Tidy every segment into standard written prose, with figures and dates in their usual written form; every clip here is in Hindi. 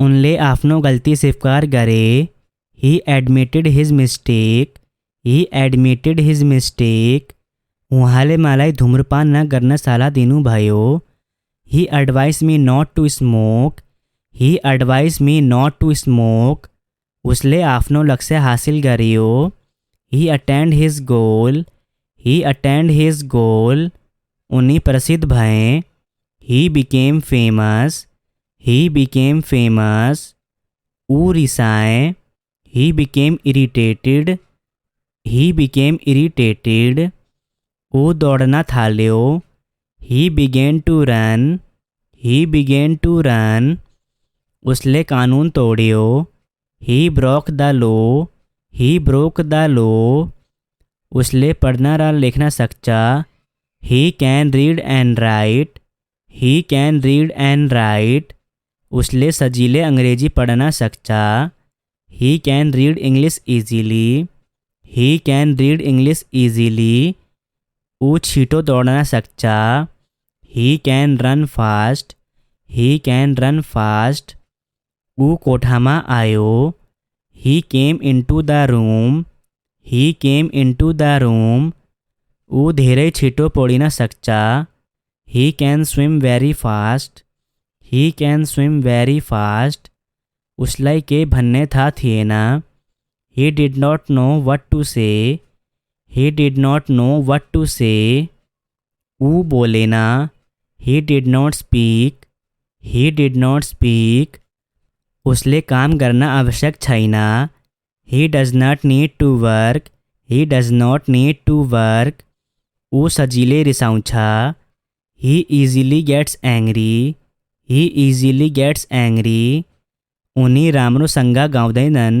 उनले आफ्नो गल्ती स्वीकार गरे। He admitted his mistake. He admitted his mistake. उहाँले मलाई धूम्रपान नगर्न सल्लाह दिनुभयो। He advise me not to smoke. He advise me not to smoke. उसले आफ्नो लक्ष्य हासिल गर्यो। He attend his goal. He attend his goal. उनी प्रसिद्ध भए। He became famous. He became famous. ऊ रिसाए। He became irritated. He became irritated. ऊ दौड़ना थाल्यो। He began to run. He began to run. उसले कानून तोड़ियो। He broke the law. He broke the law. उसले पढ़ना रा लिखना सकचा। He can read and write. He can read and write. उसले सजीले अंग्रेजी पढ़ना सकचा। He can read English easily. He can read English easily. ऊ छीटो दौड़ना सकचा। He can run fast. He can run fast. ऊ कोठामा आयो। He came into the room. He came into the room. ऊ धेरै छिटो पौडिन सक्चा। He can swim very fast. He can swim very fast. उसलाई के भन्ने थाहा थिएन। He did not know what to say. He did not know what to say. ऊ बोलेन। He did not speak. He did not speak. उसले काम गर्न आवश्यक छैन। He does not need to work. He does not need to work. ऊ सजिलै रिसाउँछ। He easily gets angry. He easily gets angry. उनी राम्रोसँग गाउँदैनन्।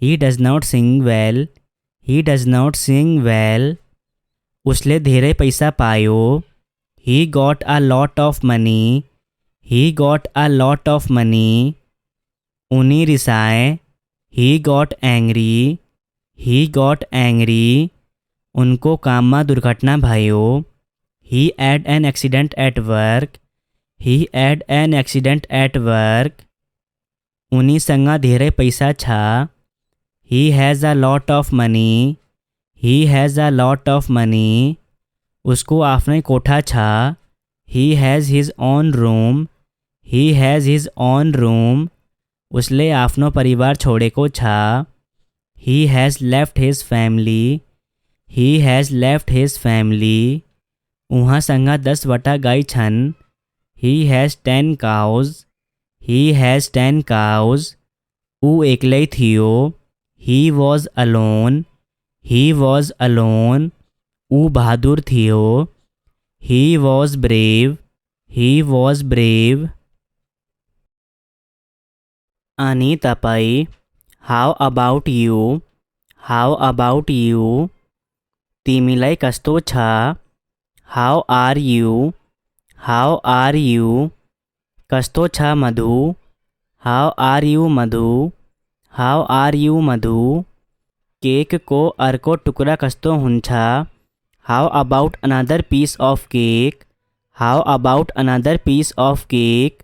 He does not sing well. He does not sing well. उसले धेरै पैसा पायो। He got a lot of money. He got a lot of money. उनी रिसाए। He got angry. He got angry. उनको काममा दुर्घटना भयो। He had an accident at work. He had an accident at work. उनीसँग धेरै पैसा छ। He has a lot of money. He has a lot of money. उसको आफ्नै कोठा छ। He has his own room. He has his own room. उसले आफ्नो परिवार छोडेको छ। He has left his family. He has left his family. उहाँसँग 10वटा गाई छन्। He has 10 cows। He has 10 cows। ऊ एक्लै थियो। He was alone. He was alone. ऊ बहादुर थियो। He was brave. He was brave. अनि तपाईँ? How about you? How about you? तिमीलाई कस्तो छ? How are you? How are you? कस्तो छ Madhu? How are you Madhu? How are you Madhu? केकको अर्को टुक्रा कस्तो हुन्छ? How about another piece of cake? How about another piece of cake?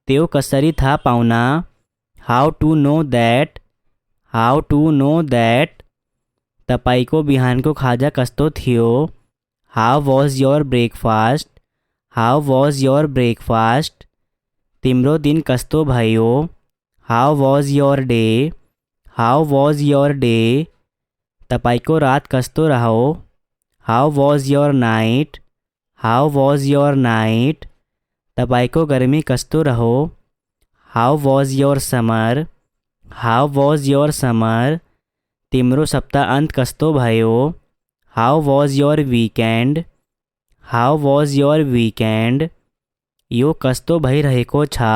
त्यो कसरी थाहा पाउन? How to know that? How to know that? तपाईको बिहानको खाजा कस्तो थियो? How was your breakfast? How was your breakfast? तिम्रो दिन कस्तो भयो? How was your day? How was your day? तपाईको रात कस्तो रह्यो? How was your night? How was your night? तपाईको गर्मी कस्तो रह्यो? How was your summer? How was your summer? तिम्रो सप्ताहन्त कस्तो भयो? How was your weekend? How was your weekend? यो कस्तो भइरहेको छ?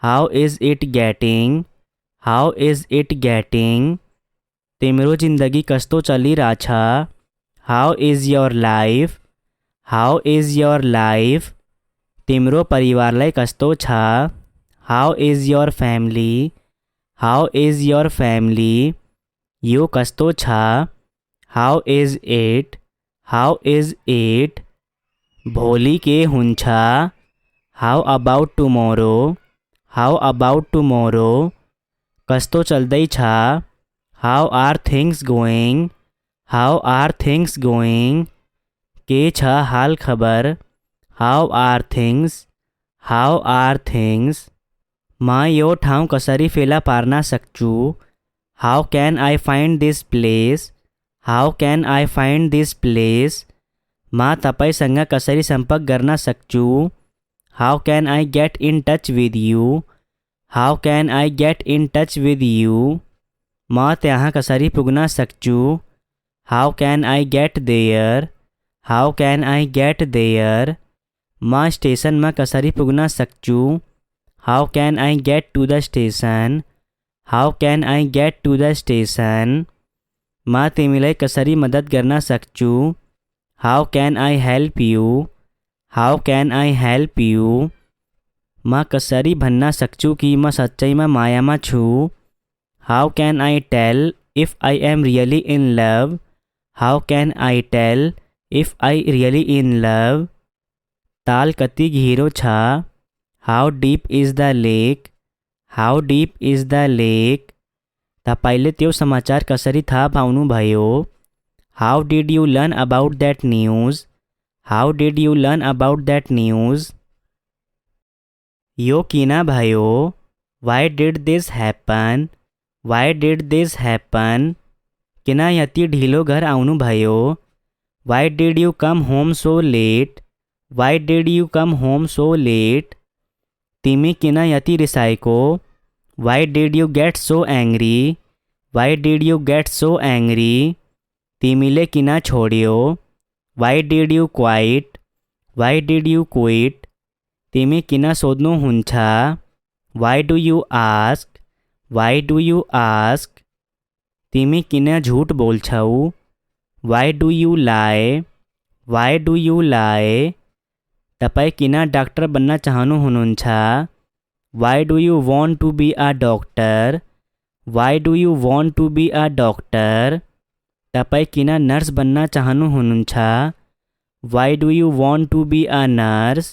How is it getting? How is it getting? तिम्रो जिन्दगी कस्तो चलिरहेछ? How is your life? How is your life? तिम्रो परिवारलाई कस्तो छ? How is your family? How is your family? यो कस्तो छ? How is it? How is it? भोलि के हुन्छ? How about tomorrow? How about tomorrow, कस्तो चल्दै छ, how are things going, how are things going, के छ हाल खबर, how are things, how are things, म यो ठाउँ कसरी फेला पार्न सक्छु, how can I find this place, how can I find this place, म तपाईँसँग कसरी सम्पर्क गर्न सक्छु, how can I get in touch with you, how can I get in touch with you, म त्यहाँ कसरी पुग्न सक्छु, how can I get there, how can I get there, म स्टेसनमा कसरी पुग्न सक्छु, how can I get to the station, how can I get to the station, म तिमीलाई कसरी मद्दत गर्न सक्छु, how can I help you, how can I help you, म कसरी भन्न सक्छु कि म सच्चैमा मायामा छु, how can I tell if I am really in love, how can I tell if I really in love, ताल कति गहिरो छ, how deep is the lake, how deep is the lake, तपाईँले त्यो समाचार कसरी थाहा पाउनुभयो, how did you learn about that news, how did you learn about that news, यो किन भयो, why did this happen, why did this happen, किन यति ढिलो घर आउनुभयो, वाइ did you come home so late, why did you come home so late, तिमी किन यति रिसाएको, why did you get so angry, why did you get so angry, तिमीले किन छोड्यो, why did you quite, why did you quit, तिमी किन सोध्नुहुन्छ, why do you ask, why do you ask, तिमी किन झुट बोल्छौ, वाइ डु यु लाए, वाइ डु यु लाए, तपाईँ किन डाक्टर बन्न चाहनुहुन्छ, why do you want to be a doctor, why do you want to be a doctor, तपाईँ किन नर्स बन्न चाहनुहुन्छ, why do you want to be a nurse,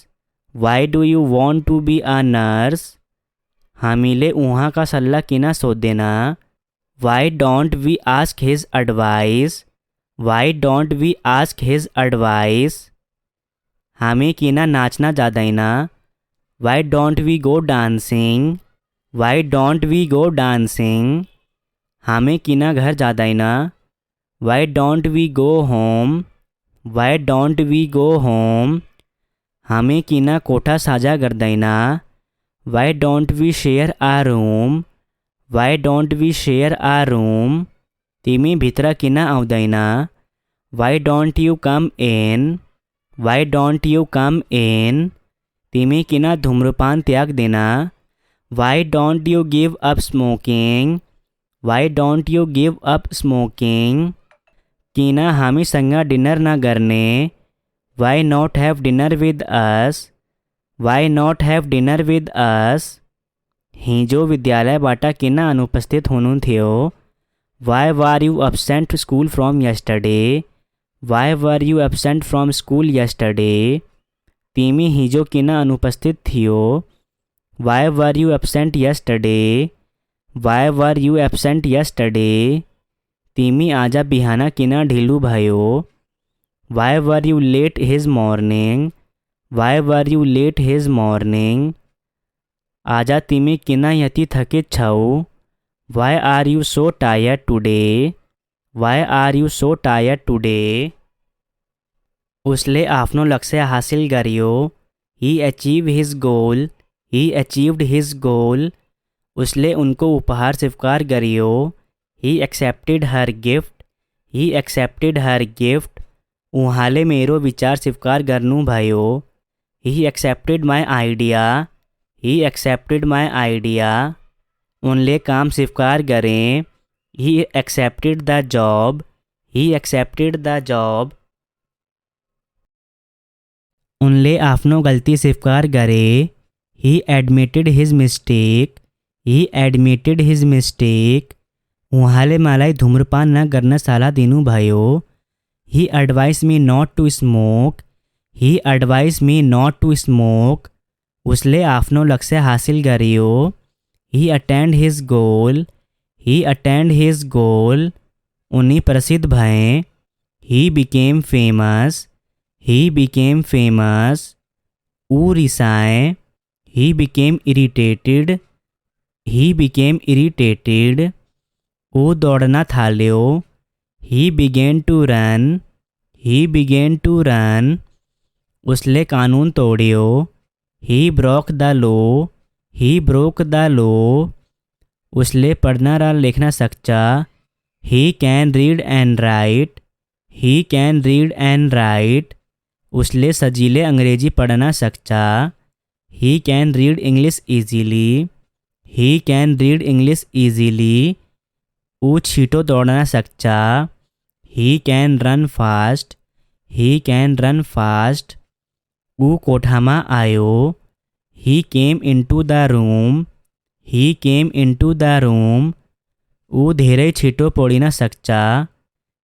why do you want to be a nurse, हामीले उहाँका सल्लाह किन सोध्दैन, why don't we ask his advice, why don't we ask his advice, हामी किन नाच्न जाँदैन, why don't we go dancing, why don't we go dancing, हामी किन घर जाँदैन, why don't we go home, why don't we go home, हामी किन कोठा साझा गर्दैन, why don't we share a room, why don't we share a room, तिमी भित्र किन आउँदैन, वाइ don't you come in, Y don't you come in, तिमी किन धुम्रपान त्याग्दैन, why don't you give up smoking, why don't you give up smoking, किन हामीसँग डिनर नगर्ने, why not have dinner with us, why not have dinner with us, हिजो विद्यालयबाट किन अनुपस्थित हुनुहुन्थ्यो, why were you absent school from yesterday, why were you absent from school yesterday, तिमी हिजो किन अनुपस्थित थियो, why were you absent yesterday, why were you absent yesterday, तिमी आज बिहान किन ढिलो भयो, why were you late his morning, why were you late his morning, आज तिमी किन यति थकित छौ, why are you so tired today, why are you so tired today, उसले आफ्नो लक्ष्य हासिल गर्यो, he achieve his goal, he achieved his goal, उसले उनको उपहार स्वीकार गर्यो, he accepted her gift, he accepted her gift, उहाँले मेरो विचार स्वीकार गर्नुभयो, he accepted my idea, he accepted my idea, उनले काम स्वीकार गरे, he accepted the job, he accepted the job, उनले आफ्नो गल्ती स्वीकार गरे, he admitted his mistake, he admitted his mistake, उहाँले मलाई धूम्रपान नगर्न सल्लाह दिनुभयो, he advice me not to smoke, he advice me not to smoke, उसले आफ्नो लक्ष्य हासिल गर्यो। He attend his goal. He attend his goal. उनी प्रसिद्ध भए। He became famous. He became famous. ऊ रिसाए। He became irritated. He became irritated. ऊ दौड़ना थाल्यो। He began to run. He began to run. उसले कानून तोड़ियो। He broke the law. He broke the law. उसले पढ़ना रा लिखना सकचा। He can read and write. He can read and write. उसले सजीले अंग्रेजी पढ़ना सकचा। He can read English easily. He can read English easily. ऊ छीटो दौड़ना सकचा। He can run fast. He can run fast. ऊ कोठामा आयो। He came into the room. He came into the room. ऊ धेरै छिटो पौडिन सक्चा।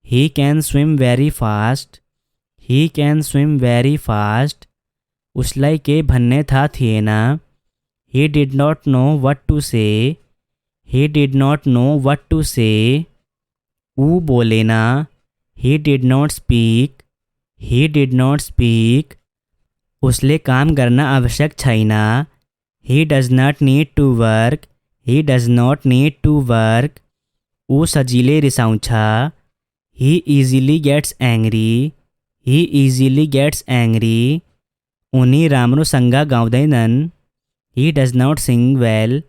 He can swim very fast. He can swim very fast. उसलाई के भन्ने थाहा थिएन। He did not know what to say. He did not know what to say. ऊ बोलेना। He did not speak. He did not speak. उसले काम करना आवश्यक छैन। He does not need to work. He does not need to work. ऊ सजिले रिसाउँछ। He easily gets angry. He easily gets angry. उनी राम्रोसँग गाउँदैनन्। He does not sing well.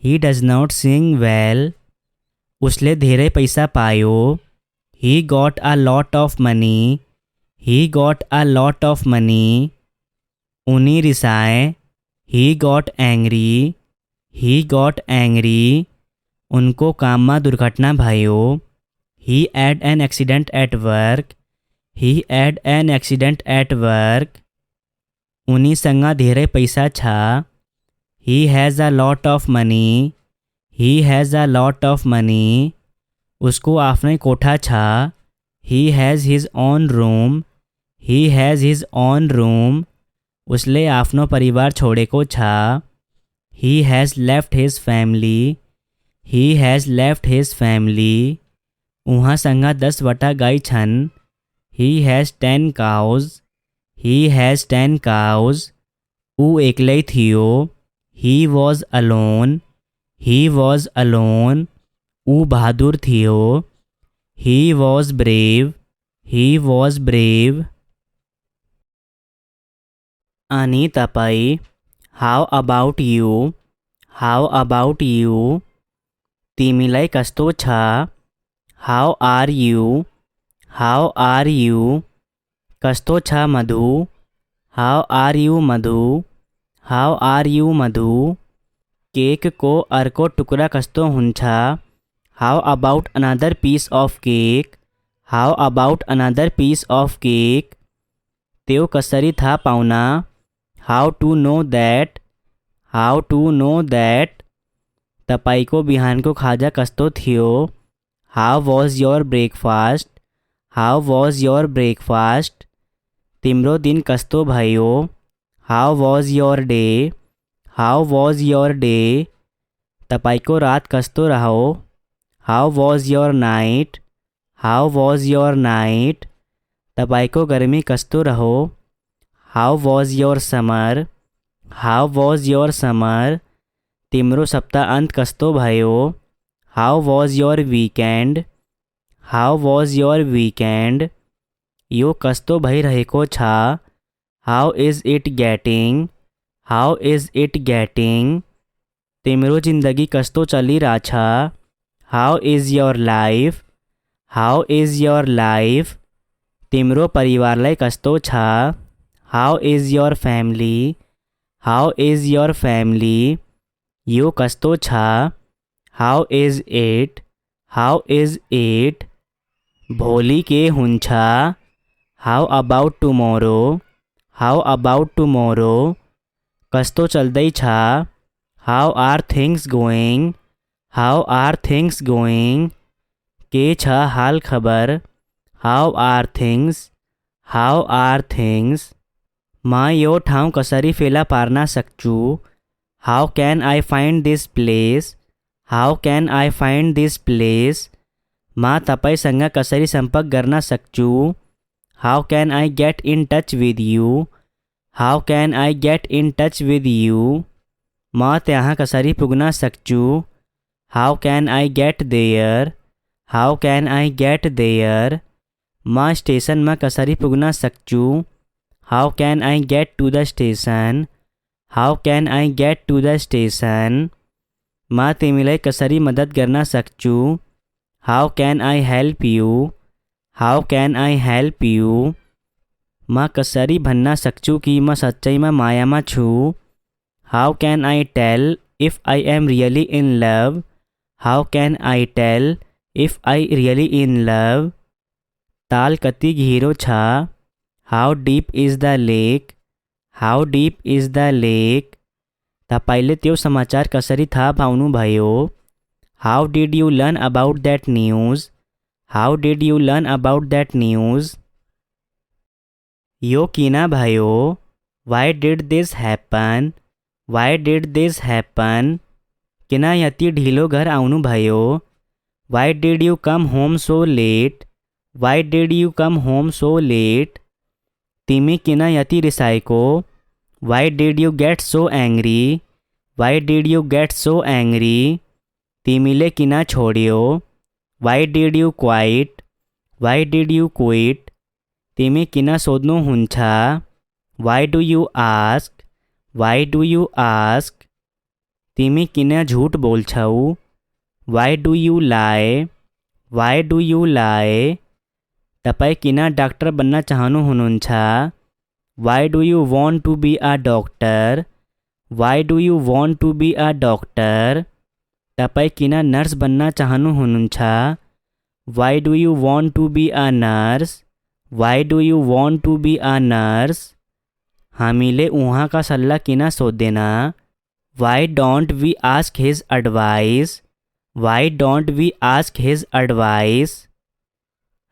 He does not sing well. उसले धेरै पैसा पायो। He got a lot of money. He got a lot of money. उनी रिसाए। He got angry. He got angry. उनको काममा दुर्घटना भयो। He had an accident at work. He had an accident at work. उनीसँग धेरै पैसा छ। He has a lot of money. He has a lot of money. उसको आफ्नै कोठा छ। He has his own room. He has his own room. उसले आफ्नो परिवार छोडेको छ। He has left his family. He has left his family. उहाँसँग 10वटा गाई छन्। He has 10 cows. He has 10 cows. ऊ एक्लै थियो। He was alone. He was alone. ऊ बहादुर थियो। He was brave. He was brave. अनि तपाईँ? How about you? How about you? तिमीलाई कस्तो छ? How are you? How are you? कस्तो छ Madhu? How are you Madhu? How are you Madhu? केकको अर्को टुक्रा कस्तो हुन्छ? How about another piece of cake? How about another piece of cake? त्यो कसरी थाहा पाउन? How to know that? How to know that? तपाईँको बिहानको खाजा कस्तो थियो? How was your breakfast? How was your breakfast? तिम्रो दिन कस्तो भयो? How was your day? How was your day? तपाईँको रात कस्तो रह्यो? How was your night? How was your night? तपाईँको गर्मी कस्तो रह्यो? How was your summer? How was your summer? तिम्रो सप्ताहन्त कस्तो भयो? How was your weekend? How was your weekend? यो कस्तो भइरहेको छ? How is it getting? How is it getting? तिम्रो जिन्दगी कस्तो चलिरहेछ? How is your life? How is your life? तिम्रो परिवारलाई कस्तो छ? How is your family? How is your family? यो कस्तो छ? How is it? How is it? भोलि के हुन्छ? How about tomorrow? How about tomorrow? कस्तो चल्दैछ? How are things going? How are things going? के छ हाल खबर? How are things? How are things? मां यो ठाव कसरी फेला पारना सकचू? How can I find this place? How can I find this place? मां तपाईसँग कसरी सम्पर्क गर्न सक्छु? How can I get in touch with you? How can I get in touch with you? म त्यहाँ कसरी पुग्न सक्छु? How can I get there? How can I get there? म स्टेसनमा कसरी पुग्न सक्छु? How can I get to the station? How can I get to the station? म तिमीलाई कसरी मद्दत गर्न सक्छु? How can I help you? How can I help you? म कसरी भन्न सक्छु कि म सच्चैमा मायामा छु? How can I tell if I am really in love? How can I tell if I really in love? ताल कति गहिरो छ? How deep is the lake? How deep is the lake? तपाईले त्यो समाचार कसरी थाहा पाउनुभयो? How did you learn about that news? How did you learn about that news? यो किन भयो? Y did this happen? Why did this happen? किन यति ढिलो घर आउनुभयो? Why did you come home so late? Why did you come home so late? तिमी किन यति रिसाएको? Why did you get so angry? Why did you get so angry? तिमीले किन छोड्यो? Why did you quite? Why did you quit? तिमी किन सोध्नुहुन्छ? Why do you ask? Why do you ask? तिमी किन झूठ बोल्छौ? Y do you lie? Why do you lie? तपाईँ किन डाक्टर बन्न चाहनुहुन्छ? Why do you want to be a doctor? Why do you want to be a doctor? तपाईँ किन नर्स बन्न चाहनुहुन्छ? Why do you want to be a nurse? Why do you want to be a nurse? हामीले उहाँका सल्लाह किन सोध्दैन? Why don't we ask his advice? Why don't we ask his advice?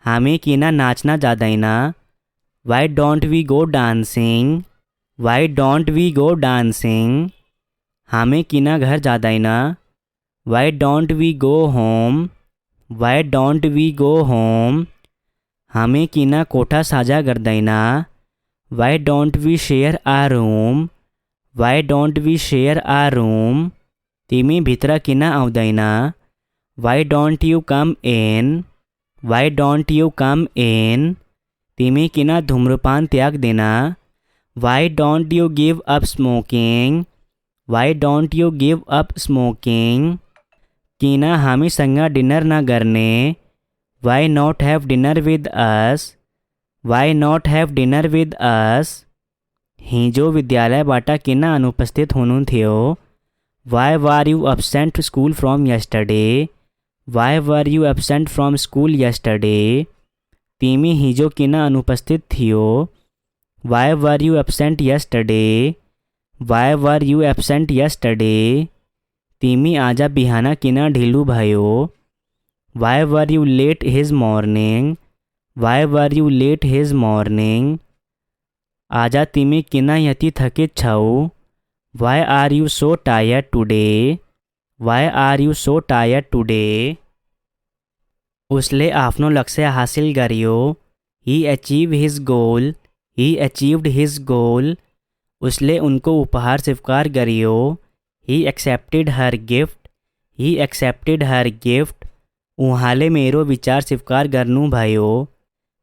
हामी किन नाच्न जाँदैन? Why don't we go dancing? Why don't we go dancing? हामी किन घर जाँदैन? Why don't we go home? Why don't we go home? हामी किन कोठा साझा गर्दैन? Why don't we share a room? Why don't we share a room? तिमी भित्र किन आउँदैन? Why don't you come in? Why don't you come in? तिमी किन धूम्रपान त्याग्दैन? Why don't you give up smoking? Why don't you give up smoking? किन हामीसँग डिनर नगर्ने? Why not have dinner with us? Why not have dinner with us? हिजो विद्यालयबाट किन अनुपस्थित हुनुहुन्थ्यो? Why were you absent school from yesterday? Why were you absent from school yesterday? तिमी हिजो किन अनुपस्थित थियो? Why were you absent yesterday? Why were you absent yesterday? तिमी आज बिहान किन ढिलो भयो? Why were you late this morning? Why were you late this morning? आज तिमी किन यति थकित छौ? Why are you so tired today? Why are you so tired today? उसले आफ्नो लक्ष्य हासिल गर्यो। He achieve his goal. He achieved his goal. उसले उनको उपहार स्वीकार गर्यो। He accepted her gift. He accepted her gift. उहाँले मेरो विचार स्वीकार गर्नुभयो।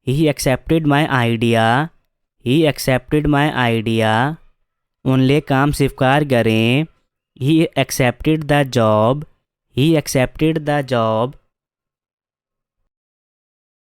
He accepted my idea. He accepted my idea. उनले काम स्वीकार गरे। He accepted the job. He accepted the job.